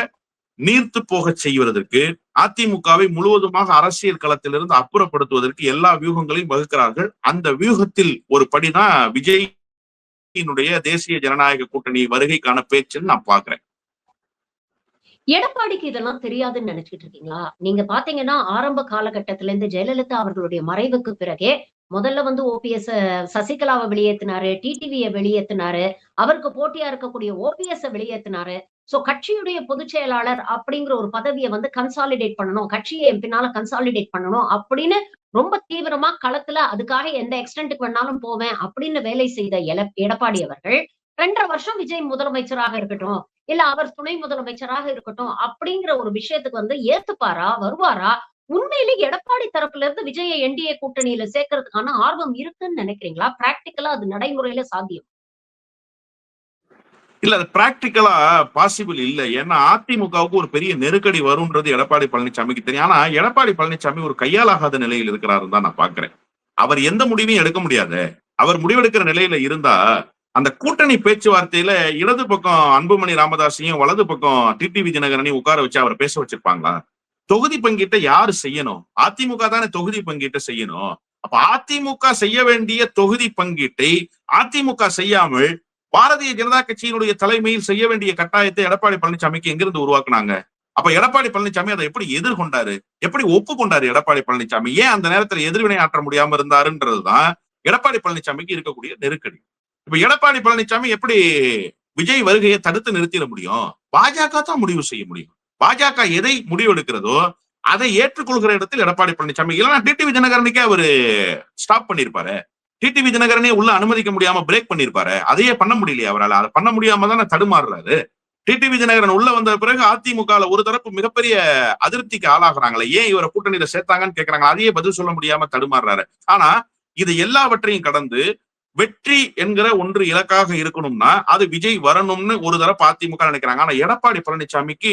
நீர்த்து போக செய்வதற்கு, அதிமுகவை முழுவதுமாக அரசியல் களத்திலிருந்து அப்புறப்படுத்துவதற்கு எல்லா வியூகங்களையும் வகுக்கிறார்கள். அந்த வியூகத்தில் ஒரு படிதான் விஜயினுடைய தேசிய ஜனநாயக கூட்டணி வருகைக்கான பேச்சுன்னு நான் பாக்குறேன். எடப்பாடிக்கு இதெல்லாம் தெரியாதுன்னு நினைச்சுக்கிட்டு இருக்கீங்களா? நீங்க பாத்தீங்கன்னா ஆரம்ப காலகட்டத்தில இருந்து ஜெயலலிதா அவர்களுடைய மறைவுக்கு பிறகே முதல்ல வந்து ஓபிஎஸ் சசிகலாவை வெளியேத்தினாரு, டிடிவியை வெளியேத்தினாரு, அவருக்கு போட்டியா இருக்கக்கூடிய ஓபிஎஸ் வெளியேத்தினாரு. சோ கட்சியுடைய பொதுச் செயலாளர் அப்படிங்கிற ஒரு பதவியை வந்து கன்சாலிடேட் பண்ணணும், கட்சியை என் பின்னால கன்சாலிடேட் பண்ணணும் அப்படின்னு ரொம்ப தீவிரமா களத்துல அதுக்காக எந்த எக்ஸ்டென்ட்டுக்கு வேணாலும் போவேன் அப்படின்னு வேலை செய்த எடப்பாடி அவர்கள் 2.5 வருஷம் விஜய் முதலமைச்சராக இருக்கட்டும், இல்ல அவர் துணை முதலமைச்சராக இருக்கட்டும் அப்படிங்கிற ஒரு விஷயத்துக்கு வந்து ஏத்துப்பாரா, வருவாரா? உண்மையிலேயே எடப்பாடி தரப்புல இருந்து விஜய என்டிஏ கூட்டணியில சேர்க்கறதுக்கான ஆர்வம் இருக்குன்னு நினைக்கிறீங்களா? பிராக்டிகலா அது நடைமுறையில சாத்தியம்? இல்ல அது பிராக்டிக்கலா பாசிபிள் இல்ல. ஏன்னா அதிமுகவுக்கு ஒரு பெரிய நெருக்கடி வரும்ன்றது எடப்பாடி பழனிசாமிக்கு தெரியும். ஆனா எடப்பாடி பழனிசாமி ஒரு கையாலாகாத நிலையில் இருக்கிறாருன்னு தான் நான் பாக்குறேன். அவர் எந்த முடிவையும் எடுக்க முடியாது. அவர் முடிவெடுக்கிற நிலையில இருந்தா அந்த கூட்டணி பேச்சுவார்த்தையில இடது பக்கம் அன்புமணி ராமதாஸையும் வலது பக்கம் டிடிவி தினகரனையும் உட்கார வச்சு அவர் பேச வச்சிருப்பாங்களா? தொகுதி பங்கீட்டை யாரு செய்யணும்? அதிமுக தானே தொகுதி பங்கீட்டை செய்யணும். அப்ப அதிமுக செய்ய வேண்டிய தொகுதி பங்கீட்டை அதிமுக செய்யாமல் பாரதிய ஜனதா கட்சியினுடைய தலைமையில் செய்ய வேண்டிய கட்டாயத்தை எடப்பாடி பழனிசாமிக்கு எங்கிருந்து உருவாக்குனாங்க? அப்ப எடப்பாடி பழனிசாமி அதை எப்படி எதிர்கொண்டாரு? எப்படி ஒப்புக்கொண்டாரு எடப்பாடி பழனிசாமி? ஏன் அந்த நேரத்துல எதிர்வினை ஆற்ற முடியாம இருந்தாருன்றதுதான் எடப்பாடி பழனிசாமிக்கு இருக்கக்கூடிய நெருக்கடி. இப்ப எடப்பாடி பழனிசாமி எப்படி விஜய் வருகையை தடுத்து நிறுத்திட முடியும்? பாஜக தான் முடிவு செய்ய முடியும். பாஜக எதை முடிவு எடுக்கிறதோ அதை ஏற்றுக்கொள்கிற இடத்தில் எடப்பாடி பழனிசாமி, இல்லைன்னா டிடிவி தினகரனுக்கே அவரு ஸ்டாப் பண்ணிருப்பாரு. டிடிவி தினகரனே உள்ள அனுமதிக்க முடியாம பிரேக் பண்ணிருப்பாரு. அதையே பண்ண முடியலையே அவரால். அதை பண்ண முடியாம தானே தடுமாறுறாரு. டிடிவி தினகரன் உள்ள வந்த பிறகு அதிமுக ஒரு தரப்பு மிகப்பெரிய அதிருப்திக்கு ஆளாகிறாங்களே, ஏன் இவரை கூட்டணியில சேர்த்தாங்கன்னு கேட்கறாங்க. அதையே பதில் சொல்ல முடியாம தடுமாறுறாரு. ஆனா இது எல்லாவற்றையும் கடந்து வெற்றி என்கிற ஒன்று இலக்காக இருக்கணும்னா அது விஜய் வரணும்னு ஒரு தரப்பு அதிமுக நினைக்கிறாங்க. ஆனா எடப்பாடி பழனிசாமிக்கு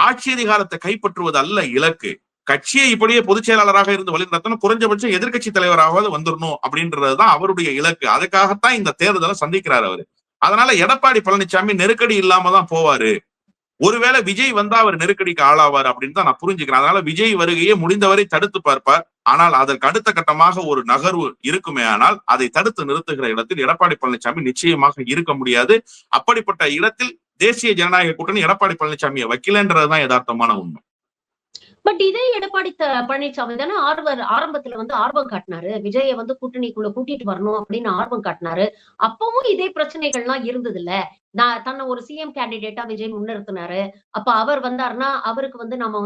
ஆட்சி அதிகாரத்தை கைப்பற்றுவது அல்ல இலக்கு. கட்சியை இப்படியே பொதுச் செயலாளராக இருந்து வழிநடத்தணும், குறைஞ்சபட்சம் எதிர்கட்சி தலைவராவது வந்துடணும் அப்படின்றதுதான் அவருடைய இலக்கு. அதுக்காகத்தான் இந்த தேர்தலை சந்திக்கிறார் அவரு. அதனால எடப்பாடி பழனிசாமி நெருக்கடி இல்லாம தான் போவாரு. ஒருவேளை விஜய் வந்தா அவர் நெருக்கடிக்கு ஆளாவார் அப்படின்னு தான் நான் புரிஞ்சுக்கிறேன். அதனால விஜய் வருகையை முடிந்தவரை தடுத்து பார்ப்பார். ஆனால் அதற்கு அடுத்த கட்டமாக ஒரு நகர்வு இருக்குமே, ஆனால் அதை தடுத்து நிறுத்துகிற இடத்தில் எடப்பாடி பழனிசாமி நிச்சயமாக இருக்க முடியாது. அப்படிப்பட்ட இடத்தில் தேசிய ஜனநாயக கூட்டணி எடப்பாடி பழனிசாமியை வைக்கலன்றதுதான் யதார்த்தமான உண்மை. பட் இதே எடப்பாடி பழனிசாமி தானே ஆரம்பத்துல ஆர்வம் காட்டினாரு. விஜய கூட்டணிக்குள்ள கூட்டிட்டு வரணும் அப்படின்னு ஆர்வம் காட்டினாரு. அப்பவும் இதே பிரச்சனைகள்லாம் இருந்தது இல்ல. நான் தன்னை ஒரு சிஎம் கேண்டிடேட்டா விஜய் முன்னிறுத்தினாரு. அப்ப அவர் வந்தாருன்னா அவருக்கு நம்ம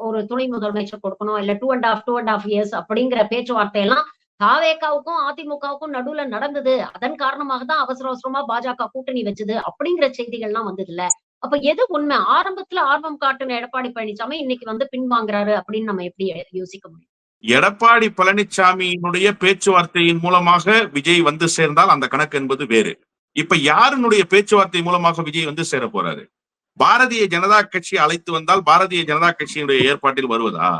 ஒரு துணை முதலமைச்சர் கொடுக்கணும், இல்ல 2.5 years அப்படிங்கிற பேச்சுவார்த்தை எல்லாம் தாவேகாவுக்கும் அதிமுகவுக்கும் நடுவுல நடந்தது. அதன் காரணமாக தான் அவசர அவசரமா பாஜக கூட்டணி வச்சது அப்படிங்கிற செய்திகள்லாம் வந்தது இல்ல. அப்ப எது உண்மை? ஆரம்பத்துல ஆர்வம் காட்டுன எடப்பாடி பழனிசாமி இன்னைக்கு பின்வாங்குறாரு அப்படின்னு நம்ம எப்படி யோசிக்க முடியும்? எடப்பாடி பழனிசாமியினுடைய பேச்சுவார்த்தையின் மூலமாக விஜய் வந்து சேர்ந்தால் அந்த கணக்கு என்பது வேறு. இப்ப யாருடைய பேச்சுவார்த்தை மூலமாக விஜய் வந்து சேர போறாரு? பாரதிய ஜனதா கட்சி அழைத்து வந்தால் பாரதிய ஜனதா கட்சியினுடைய ஏற்பாட்டில் வருவதா?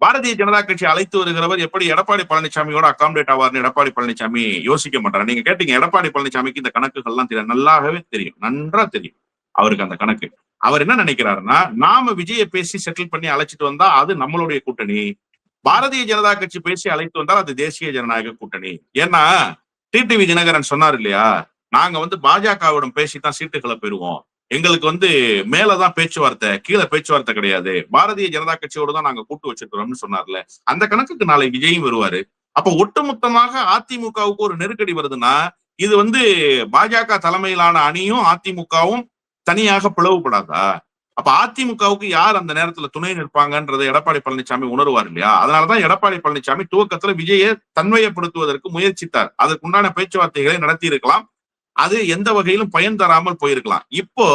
பாரதிய ஜனதா கட்சி அழைத்து வருகிறவர் எப்படி எடப்பாடி பழனிசாமியோட அகாமடேட் ஆவார்னு எடப்பாடி பழனிசாமி யோசிக்க மாட்டாரு. நீங்க கேட்டீங்க, எடப்பாடி பழனிசாமிக்கு இந்த கணக்குகள்லாம் தெரியும், நல்லாவே தெரியும், நன்றா தெரியும் அவருக்கு அந்த கணக்கு. அவர் என்ன நினைக்கிறாருன்னா, நாம விஜய பேசி செட்டில் பண்ணி அழைச்சிட்டு வந்தா அது நம்மளுடைய கூட்டணி, பாரதிய ஜனதா கட்சி பேசி அழைத்து வந்தால் அது தேசிய ஜனநாயக கூட்டணி. ஏன்னா டிடிவி தினகரன் சொன்னார் இல்லையா, நாங்க பாஜகவிடம் பேசித்தான் சீட்டுகளை பெறுவோம், எங்களுக்கு மேலதான் பேச்சுவார்த்தை, கீழே பேச்சுவார்த்தை கிடையாது, பாரதிய ஜனதா கட்சியோட தான் நாங்க கூட்டு வச்சிருக்கிறோம்னு சொன்னார்ல. அந்த கணக்குக்கு நாளை விஜயும் வருவாரு. அப்ப ஒட்டுமொத்தமாக அதிமுகவுக்கு ஒரு நெருக்கடி வருதுன்னா இது பாஜக தலைமையிலான அணியும் அதிமுகவும் தனியாக பிளவுபடாதா? அப்ப அதிமுகவுக்கு யார் அந்த நேரத்துல துணை நிற்பாங்கன்றதை எடப்பாடி பழனிசாமி உணர்வார் இல்லையா? அதனாலதான் எடப்பாடி பழனிசாமி துவக்கத்துல விஜயை தன்மையப்படுத்துவதற்கு முயற்சித்தார். அதற்குண்டான பேச்சுவார்த்தைகளை நடத்தி இருக்கலாம். அது எந்த வகையிலும் பயன் தராமல் போயிருக்கலாம். இப்போ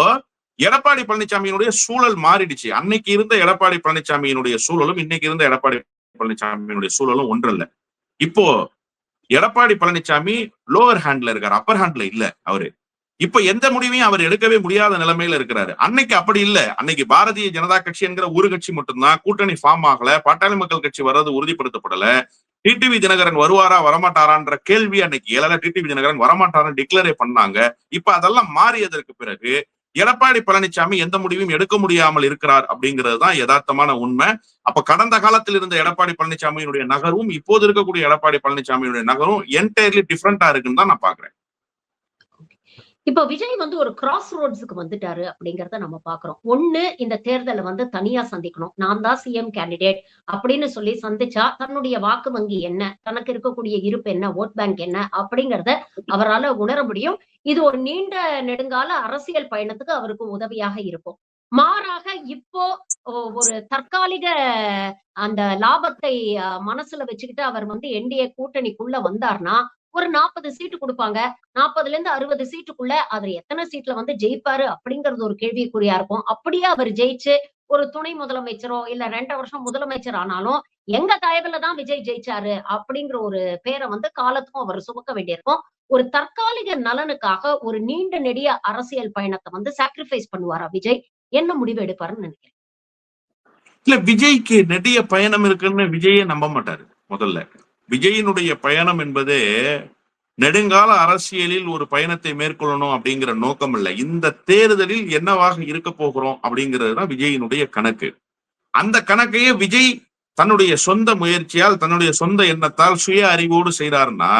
எடப்பாடி பழனிசாமியினுடைய சூழல் மாறிடுச்சு. அன்னைக்கு இருந்த எடப்பாடி பழனிசாமியினுடைய சூழலும் இன்னைக்கு இருந்த எடப்பாடி பழனிசாமியினுடைய சூழலும் ஒன்றல்ல. இப்போ எடப்பாடி பழனிசாமி லோவர் ஹேண்ட்ல இருக்காரு, அப்பர் ஹேண்ட்ல இல்ல அவரு. இப்ப எந்த முடிவையும் அவர் எடுக்கவே முடியாத நிலைமையில இருக்கிறாரு. அன்னைக்கு அப்படி இல்ல. அன்னைக்கு பாரதிய ஜனதா கட்சி என்கிற ஒரு கட்சி மட்டும்தான், கூட்டணி ஃபார்ம் ஆகல, பாட்டாளி மக்கள் கட்சி வர்றது உறுதிப்படுத்தப்படல. டிடிவி தினகரன் வருவாரா வரமாட்டாரான்ற கேள்வி அன்னைக்கு எழல. டிடிவி தினகரன் வரமாட்டாரா டிக்ளரே பண்ணாங்க. இப்ப அதெல்லாம் மாறியதற்கு பிறகு எடப்பாடி பழனிசாமி எந்த முடிவையும் எடுக்க முடியாமல் இருக்கிறார் அப்படிங்கிறது தான் யதார்த்தமான உண்மை. அப்ப கடந்த காலத்தில் இருந்த எடப்பாடி பழனிசாமியினுடைய நகரும் இப்போது இருக்கக்கூடிய எடப்பாடி பழனிசாமியினுடைய நகரும் என்டையர்லி டிஃபரெண்டா இருக்குன்னு தான் நான் பாக்குறேன். இப்ப விஜய் ஒரு கிராஸ் ரோட்ஸுக்கு வந்துட்டாரு அப்படிங்கறத நம்ம பாக்குறோம். ஒண்ணு, இந்த தேர்தலை தனியா சந்திக்கணும், நான் தான் சிஎம் கேண்டிடேட் அப்படின்னு சொல்லி சந்திச்சா தன்னுடைய வாக்கு வங்கி என்ன, தனக்கு இருக்கக்கூடிய இருப்பு என்ன, ஓட் பேங்க் என்ன அப்படிங்கறத அவரால் உணர முடியும். இது ஒரு நீண்ட நெடுங்கால அரசியல் பயணத்துக்கு அவருக்கு உதவியாக இருக்கும். மாறாக இப்போ ஒரு தற்காலிக அந்த லாபத்தை மனசுல வச்சுக்கிட்டு அவர் என்டிஏ கூட்டணிக்குள்ள வந்தார்னா ஒரு 40 சீட்டு கொடுப்பாங்க. 40ல இருந்து 60 சீட்டுக்குள்ள அவர் எத்தனை சீட்ல ஜெயிப்பாரு அப்படிங்கிறது ஒரு கேள்விக்குறியா இருக்கும். அப்படியே அவர் ஜெயிச்சு ஒரு துணை முதலமைச்சரோ இல்ல 2 வருஷம் முதலமைச்சர் ஆனாலும் எங்க தயவுல தான் விஜய் ஜெயிச்சாரு அப்படிங்கிற ஒரு பேரை காலத்துக்கும் அவர் சுமக்க வேண்டியிருக்கும். ஒரு தற்காலிக நலனுக்காக ஒரு நீண்ட நெடிய அரசியல் பயணத்தை சாக்ரிஃபைஸ் பண்ணுவாரா விஜய்? என்ன முடிவு எடுப்பாருன்னு நினைக்கிறேன். இல்ல, விஜய்க்கு நெடிய பயணம் இருக்குன்னு விஜயே நம்ப மாட்டாரு. முதல்ல விஜயினுடைய பயணம் என்பது நெடுங்கால அரசியலில் ஒரு பயணத்தை மேற்கொள்ளணும் அப்படிங்கிற நோக்கம் இல்லை. இந்த தேர்தலில் என்னவாக இருக்க போகிறோம் அப்படிங்கிறது தான் விஜயினுடைய கணக்கு. அந்த கணக்கையே விஜய் தன்னுடைய சொந்த முயற்சியால், தன்னுடைய சொந்த எண்ணத்தால், சுய அறிவோடு செய்யறாருன்னா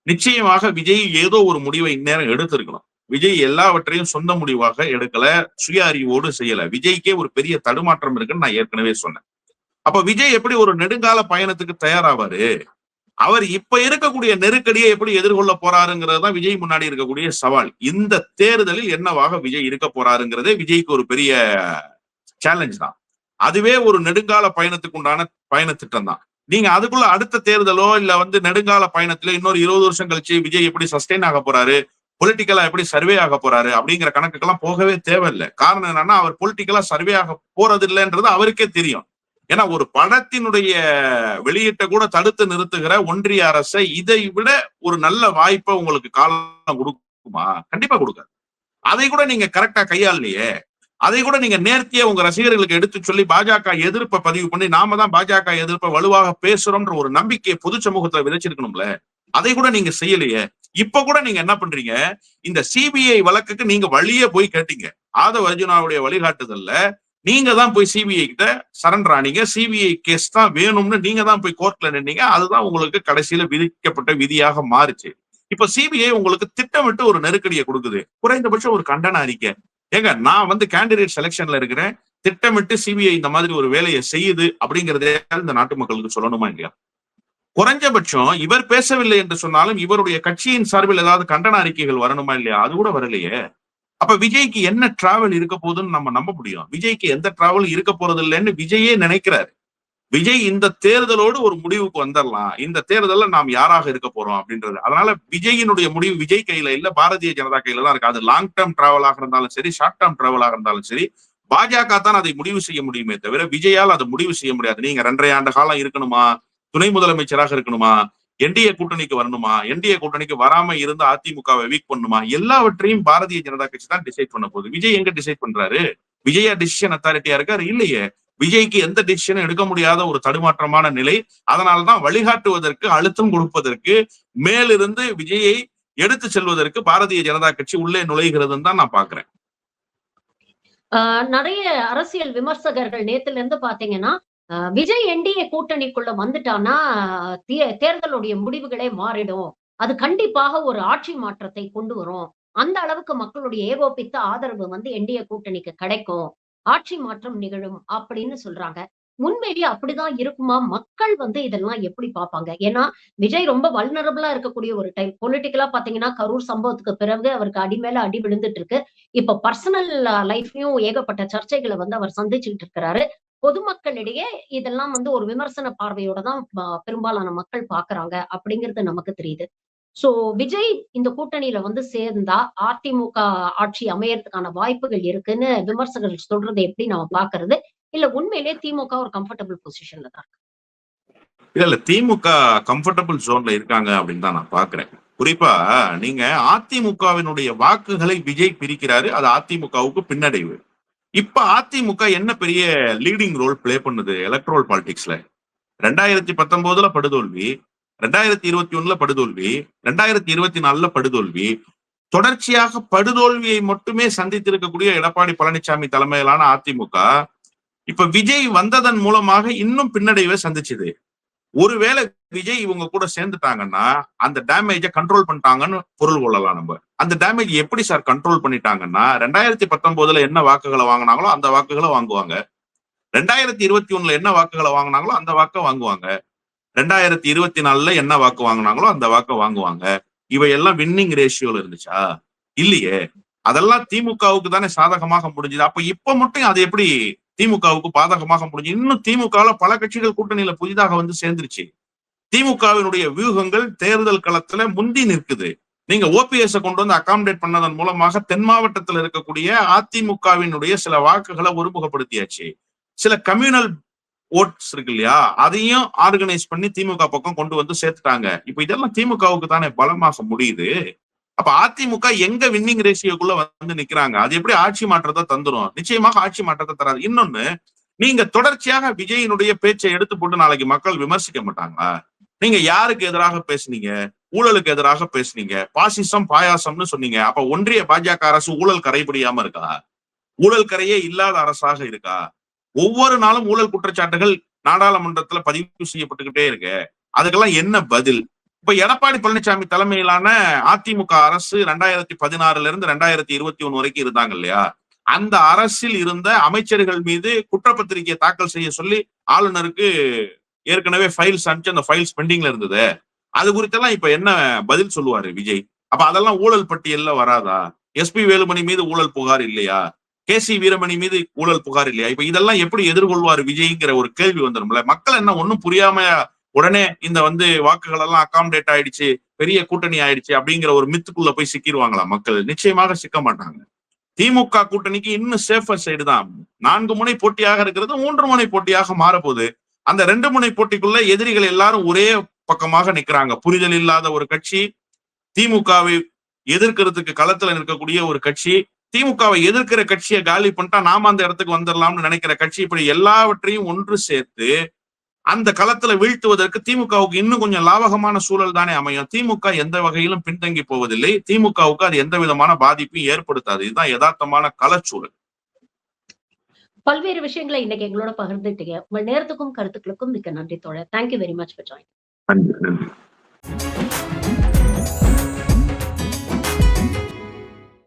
நிச்சயமாக விஜய் ஏதோ ஒரு முடிவை இந்நேரம் எடுத்திருக்கணும். விஜய் எல்லாவற்றையும் சொந்த முடிவாக எடுக்கல, சுய அறிவோடு செய்யல. விஜய்க்கே ஒரு பெரிய தடுமாற்றம் இருக்குன்னு நான் ஏற்கனவே சொன்னேன். அப்ப விஜய் எப்படி ஒரு நெடுங்கால பயணத்துக்கு தயாராவாரு? அவர் இப்ப இருக்கக்கூடிய நெருக்கடியை எப்படி எதிர்கொள்ள போறாருங்கிறது தான் விஜய் முன்னாடி இருக்கக்கூடிய சவால். இந்த தேர்தலில் என்னவாக விஜய் இருக்க போறாருங்கிறதே விஜய்க்கு ஒரு பெரிய சேலஞ்ச் தான். அதுவே ஒரு நெடுங்கால பயணத்துக்கு உண்டான பயண திட்டம் தான். நீங்க அதுக்குள்ள அடுத்த தேர்தலோ இல்ல நெடுங்கால பயணத்திலோ இன்னொரு 20 வருஷம் கழிச்சு விஜய் எப்படி சஸ்டெயின் ஆக போறாரு, பொலிட்டிக்கலா எப்படி சர்வே ஆக போறாரு அப்படிங்கிற கணக்குக்கெல்லாம் போகவே தேவையில்லை. காரணம் என்னன்னா, அவர் பொலிட்டிக்கலா சர்வே ஆக போறது இல்லைன்றது அவருக்கே தெரியும். ஏன்னா ஒரு படத்தினுடைய வெளியீட்டை கூட தடுத்து நிறுத்துகிற ஒன்றிய அரசை இதை விட ஒரு நல்ல வாய்ப்பை உங்களுக்கு காலம் கொடுக்குமா? கண்டிப்பா கொடுக்காது. அதை கூட நீங்க கரெக்டா கையாளலையே. அதை கூட நீங்க நேர்த்தியா உங்க ரசிகர்களுக்கு எடுத்து சொல்லி பாஜக எதிர்ப்பை பதிவு பண்ணி நாம தான் பாஜக எதிர்ப்பை வலுவாக பேசுறோம்ன்ற ஒரு நம்பிக்கையை பொது சமூகத்துல விதைச்சிருக்கணும்ல. அதை கூட நீங்க செய்யலையே. இப்ப கூட நீங்க என்ன பண்றீங்க, இந்த சிபிஐ வழக்குக்கு நீங்க வழியே போய் கேட்டீங்க. ஆதவ் அர்ஜுனாவுடைய வழிகாட்டுதல்ல நீங்க தான் போய் சிபிஐ கிட்ட சரண்டர் ஆனீங்க. சிபிஐ கேஸ் தான் வேணும்னு நீங்க தான் போய் கோர்ட்ல நின்னீங்க. அதுதான் உங்களுக்கு கடைசியில விதிக்கப்பட்ட விதியாக மாறுச்சு. இப்ப சிபிஐ உங்களுக்கு திட்டமிட்டு ஒரு நெருக்கடியை கொடுக்குது. குறைந்தபட்சம் ஒரு கண்டன அறிக்கை. ஏங்க நான் வந்து கேண்டிடேட் செலக்ஷன்ல இருக்கிறேன், திட்டமிட்டு சிபிஐ இந்த மாதிரி ஒரு வேலையை செய்யுது அப்படிங்கறதே இந்த நாட்டு மக்களுக்கு சொல்லணுமா இல்லையா? குறைஞ்சபட்சம் இவர் பேசவில்லை என்று சொன்னாலும் இவருடைய கட்சியின் சார்பில் ஏதாவது கண்டன அறிக்கைகள் வரணுமா இல்லையா? அது கூட வரலையே. அப்ப விஜய்க்கு என்ன டிராவல் இருக்க போகுதுன்னு நம்ம நம்ப முடியும்? விஜய்க்கு எந்த டிராவல் இருக்க போறது இல்லைன்னு விஜயே நினைக்கிறாரு. விஜய் இந்த தேர்தலோடு ஒரு முடிவுக்கு வந்துடலாம், இந்த தேர்தல்ல நாம் யாராக இருக்க போறோம் அப்படின்றது. அதனால விஜயினுடைய முடிவு விஜய் கையில இல்ல, பாரதிய ஜனதா கையில தான் இருக்கு. அது லாங் டேர்ம் டிராவலாக இருந்தாலும் சரி, ஷார்ட் டேர்ம் டிராவலாக இருந்தாலும் சரி, பாஜக தான் அதை முடிவு செய்ய முடியுமே தவிர விஜயால் அதை முடிவு செய்ய முடியாது. நீங்க 2.5 ஆண்டு காலம் இருக்கணுமா, துணை முதலமைச்சராக இருக்கணுமா, என்டிஏ கூட்டணிக்கு வரணுமா, என்டிஏ கூட்டணிக்கு வராம இருந்து அதிமுகவை வீக் பண்ணுமா, எல்லாவற்றையும் பாரதிய ஜனதா கட்சி தான் டிசைட் பண்ண போகுது. விஜய் எங்க டிசைட் பண்றாரு? விஜயா டிசிஷன் அத்தாரிட்டியா இருக்காரு? இல்லையே. விஜய்க்கு எந்த டிசிஷனும் எடுக்க முடியாத ஒரு தடுமாற்றமான நிலை. அதனால்தான் வழிகாட்டுவதற்கு, அழுத்தம் கொடுப்பதற்கு, மேலிருந்து விஜயை எடுத்து செல்வதற்கு பாரதிய ஜனதா கட்சி உள்ளே நுழைகிறதுன்னு தான் நான் பாக்குறேன். நிறைய அரசியல் விமர்சகர்கள் நேத்துல இருந்து பாத்தீங்கன்னா, விஜய் என்டிஏ கூட்டணிக்குள்ள வந்துட்டான்னா தேர்தலுடைய முடிவுகளே மாறிடும். அது கண்டிப்பாக ஒரு ஆட்சி மாற்றத்தை கொண்டு வரும். அந்த அளவுக்கு மக்களுடைய ஏகோபித்த ஆதரவு வந்து என்டிஏ கூட்டணிக்கு கிடைக்கும். ஆட்சி மாற்றம் நிகழும் அப்படின்னு சொல்றாங்க. உண்மையிலேயே அப்படிதான் இருக்குமா? மக்கள் வந்து இதெல்லாம் எப்படி பார்ப்பாங்க? ஏன்னா விஜய் ரொம்ப வல்னரபிளா இருக்கக்கூடிய ஒரு டைம். பொலிட்டிக்கலா பாத்தீங்கன்னா கரூர் சம்பவத்துக்கு பிறகு அவருக்கு அடி மேல அடி விழுந்துட்டு இருக்கு. இப்ப பர்சனல் லைஃப்லயும் ஏகப்பட்ட சர்ச்சைகளை வந்து அவர் சந்திச்சுட்டு இருக்கிறாரு. பொதுமக்களிடையே இதெல்லாம் வந்து ஒரு விமர்சன பார்வையோட தான் பெரும்பாலான மக்கள் பாக்குறாங்க அப்படிங்கிறது நமக்கு தெரியுது. சோ விஜய் இந்த கூட்டணியில வந்து சேர்ந்தா அதிமுக ஆட்சி அமையறதுக்கான வாய்ப்புகள் இருக்குன்னு விமர்சகர்கள் சொல்றதை எப்படி நம்ம பாக்குறது? இல்ல உண்மையிலேயே திமுக ஒரு கம்ஃபர்டபிள் பொசிஷன்ல தான் இருக்கு? இல்ல திமுக கம்ஃபர்டபிள் ஜோன்ல இருக்காங்க அப்படின்னு தான் நான் பாக்குறேன். குறிப்பா நீங்க அதிமுகவினுடைய வாக்குகளை விஜய் பிரிக்கிறாரு, அது அதிமுகவுக்கு பின்னடைவு. இப்ப அதிமுக என்ன பெரிய லீடிங் ரோல் பிளே பண்ணுது எலக்ட்ரல் பாலிடிக்ஸ்ல? 2019 படுதோல்வி, 2021 படுதோல்வி, 2024 படுதோல்வி. தொடர்ச்சியாக படுதோல்வியை மட்டுமே சந்தித்திருக்கக்கூடிய எடப்பாடி பழனிசாமி தலைமையிலான அதிமுக இப்ப விஜய் வந்ததன் மூலமாக இன்னும் பின்னடைவை சந்திச்சுது. ஒருவேளை விஜய் இவங்க கூட சேர்ந்துட்டாங்கன்னா அந்த டேமேஜை கண்ட்ரோல் பண்ணிட்டாங்கன்னு பொருள் கொள்ளலாம். நம்ம அந்த டேமேஜ் எப்படி சார் கண்ட்ரோல் பண்ணிட்டாங்கன்னா, 2019 என்ன வாக்குகளை வாங்கினாங்களோ அந்த வாக்குகளை வாங்குவாங்க, 2021 என்ன வாக்குகளை வாங்கினாங்களோ அந்த வாக்கை வாங்குவாங்க, 2024 என்ன வாக்கு வாங்கினாங்களோ அந்த வாக்கை வாங்குவாங்க. இவையெல்லாம் வின்னிங் ரேஷியோல இருந்துச்சா? இல்லையே. அதெல்லாம் திமுகவுக்கு தானே சாதகமாக முடிஞ்சது. அப்ப இப்ப மட்டும் அது எப்படி திமுகவுக்கு பாதகமாக முடிஞ்சு? இன்னும் திமுகவுல பல கட்சிகள் கூட்டணியில புதிதாக வந்து சேர்ந்துருச்சு. திமுகவினுடைய வியூகங்கள் தேர்தல் களத்துல முந்தி நிற்குது. நீங்க ஓபிஎஸ் கொண்டு வந்து அகாமடேட் பண்ணதன் மூலமாக தென் மாவட்டத்தில் இருக்கக்கூடிய அதிமுகவினுடைய சில வாக்குகளை ஒருமுகப்படுத்தியாச்சு. சில கம்யூனல் ஓட்ஸ் இருக்கு இல்லையா, அதையும் ஆர்கனைஸ் பண்ணி திமுக பக்கம் கொண்டு வந்து சேர்த்துட்டாங்க. இப்ப இதெல்லாம் திமுகவுக்கு தானே பலமாக முடியுது. அப்ப அதிமுக எங்க வின்னிங் ரேஷியோக்குள்ள வந்து நிக்கிறாங்க? அது எப்படி ஆட்சி மாற்றத்தை தந்துரும்? நிச்சயமாக ஆட்சி மாற்றத்தை தராது. இன்னொன்னு, நீங்க தொடர்ச்சியாக விஜயினுடைய பேச்சை எடுத்து போட்டு நாளைக்கு மக்கள் விமர்சிக்க மாட்டாங்களா? நீங்க யாருக்கு எதிராக பேசுனீங்க? ஊழலுக்கு எதிராக பேசுனீங்க, பாசிசம் பாயாசம்னு சொன்னீங்க. அப்ப ஒன்றிய பாஜக அரசு ஊழல் கரைபடியாம இருக்கா? ஊழல் கரையே இல்லாத அரசாக இருக்கா? ஒவ்வொரு நாளும் ஊழல் குற்றச்சாட்டுகள் நாடாளுமன்றத்துல பதிவு செய்யப்பட்டுக்கிட்டே இருக்கு. அதுக்கெல்லாம் என்ன பதில்? இப்ப எடப்பாடி பழனிசாமி தலைமையிலான அதிமுக அரசு 2016 இருந்து 2021 வரைக்கும் இருந்தாங்க இல்லையா, அந்த அரசில் இருந்த அமைச்சர்கள் மீது குற்றப்பத்திரிகையை தாக்கல் செய்ய சொல்லி ஆளுநருக்கு ஏற்கனவே ஃபைல்ஸ் அனுப்பிச்சு அந்த ஃபைல்ஸ் பெண்டிங்ல இருந்தது. அது குறித்தெல்லாம் இப்ப என்ன பதில் சொல்லுவாரு விஜய்? அப்ப அதெல்லாம் ஊழல் பட்டியல்ல வராதா? எஸ்பி வேலுமணி மீது ஊழல் புகார் இல்லையா? கேசி வீரமணி மீது ஊழல் புகார் இல்லையா? இப்ப இதெல்லாம் எப்படி எதிர்கொள்வார் விஜய்ங்கிற ஒரு கேள்வி வந்துடும்ல. மக்கள் என்ன ஒண்ணும் புரியாம உடனே இந்த வந்து வாக்குகள் எல்லாம் அகாமடேட் ஆயிடுச்சு, பெரிய கூட்டணி ஆயிடுச்சு அப்படிங்கிற ஒரு மித்துக்குள்ள போய் சிக்கிடுவாங்களா மக்கள்? நிச்சயமாக சிக்க மாட்டாங்க. திமுக கூட்டணிக்கு இன்னும் சேஃபர் சைடு தான். 4 முனை போட்டியாக இருக்கிறது 3 முனை போட்டியாக மாறப்போகுது. அந்த 2 முனை போட்டிக்குள்ள எதிரிகள் எல்லாரும் ஒரே பக்கமாக நிக்கிறாங்க. புரிதல் இல்லாத ஒரு கட்சி, திமுகவை எதிர்க்கிறதுக்கு களத்துல நிற்கக்கூடிய ஒரு கட்சி, திமுகவை எதிர்க்கிற கட்சியை காலி பண்ணிட்டா நாம அந்த இடத்துக்கு வந்துடலாம்னு நினைக்கிற கட்சி, இப்படி எல்லாவற்றையும் ஒன்று சேர்த்து அந்த களத்துல வீழ்த்துவதற்கு திமுகவுக்கு இன்னும் கொஞ்சம் லாபகமான சூழல் தானே அமையும். திமுக எந்த வகையிலும் பின்தங்கி போவதில்லை. திமுகவுக்கு அது எந்த விதமான பாதிப்பையும் ஏற்படுத்தாது. இதுதான் யதார்த்தமான களச்சூழல். பல்வேறு விஷயங்களை இன்னைக்கு எங்களோட பகிர்ந்துட்டீங்க. உங்கள் நேரத்துக்கும் கருத்துக்களுக்கும் மிக்க நன்றி தோழர். Thank you very much for joining. நன்றி.